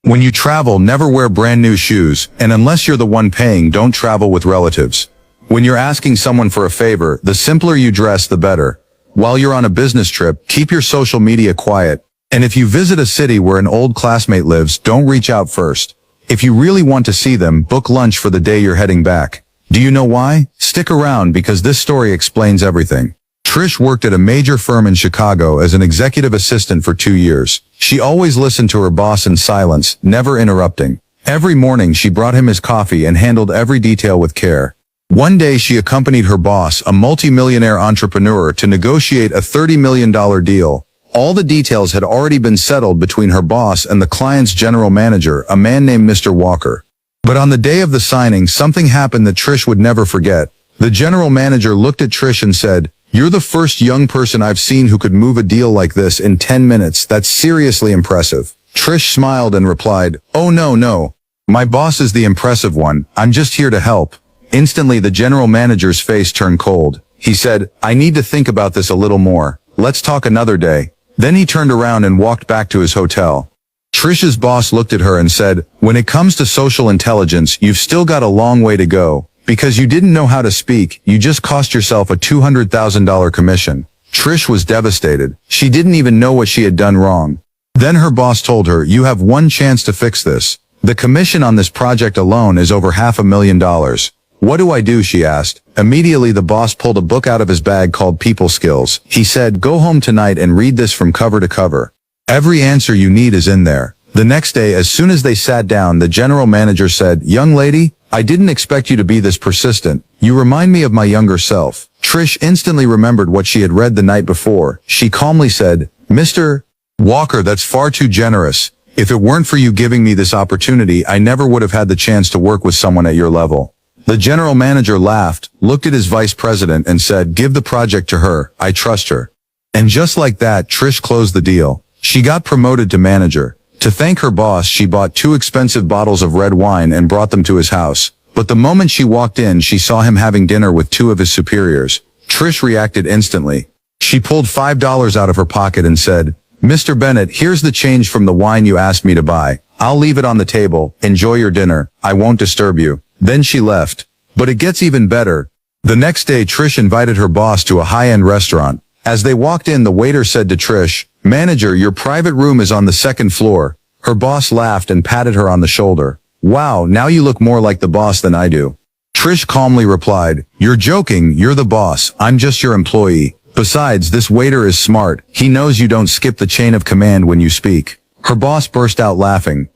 When you travel, never wear brand new shoes, and unless you're the one paying, don't travel with relatives. When you're asking someone for a favor, the simpler you dress, the better. While you're on a business trip, keep your social media quiet. And if you visit a city where an old classmate lives, don't reach out first. If you really want to see them, book lunch for the day you're heading back. Do you know why? Stick around because this story explains everything. Trish worked at a major firm in Chicago as an executive assistant for 2 years. She always listened to her boss in silence, never interrupting. Every morning she brought him his coffee and handled every detail with care. One day she accompanied her boss, a multi-millionaire entrepreneur, to negotiate a $30 million deal. All the details had already been settled between her boss and the client's general manager, a man named Mr. Walker. But on the day of the signing, something happened that Trish would never forget. The general manager looked at Trish and said, "You're the first young person I've seen who could move a deal like this in 10 minutes. That's seriously impressive." Trish smiled and replied, "Oh no. My boss is the impressive one. I'm just here to help." Instantly the general manager's face turned cold. He said, "I need to think about this a little more. Let's talk another day." Then he turned around and walked back to his hotel. Trish's boss looked at her and said, "When it comes to social intelligence, you've still got a long way to go. Because you didn't know how to speak, you just cost yourself a $200,000 commission." Trish was devastated. She didn't even know what she had done wrong. Then her boss told her, "You have one chance to fix this. The commission on this project alone is over $500,000. "What do I do?" she asked. Immediately the boss pulled a book out of his bag called People Skills. He said, "Go home tonight and read this from cover to cover. Every answer you need is in there." The next day, as soon as they sat down, the general manager said, "Young lady, I didn't expect you to be this persistent. You remind me of my younger self." Trish instantly remembered what she had read the night before. She calmly said, "Mr. Walker, that's far too generous. If it weren't for you giving me this opportunity, I never would have had the chance to work with someone at your level." The general manager laughed, looked at his vice president and said, "Give the project to her. I trust her." And just like that, Trish closed the deal. She got promoted to manager. To thank her boss, she bought 2 expensive bottles of red wine and brought them to his house. But the moment she walked in, she saw him having dinner with 2 of his superiors. Trish reacted instantly. She pulled $5 out of her pocket and said, "Mr. Bennett, here's the change from the wine you asked me to buy. I'll leave it on the table. Enjoy your dinner. I won't disturb you." Then she left. But it gets even better. The next day, Trish invited her boss to a high-end restaurant. As they walked in, the waiter said to Trish, "Manager, your private room is on the 2nd floor." Her boss laughed and patted her on the shoulder. "Wow, now you look more like the boss than I do." Trish calmly replied, "You're joking, you're the boss, I'm just your employee. Besides, this waiter is smart, he knows you don't skip the chain of command when you speak." Her boss burst out laughing.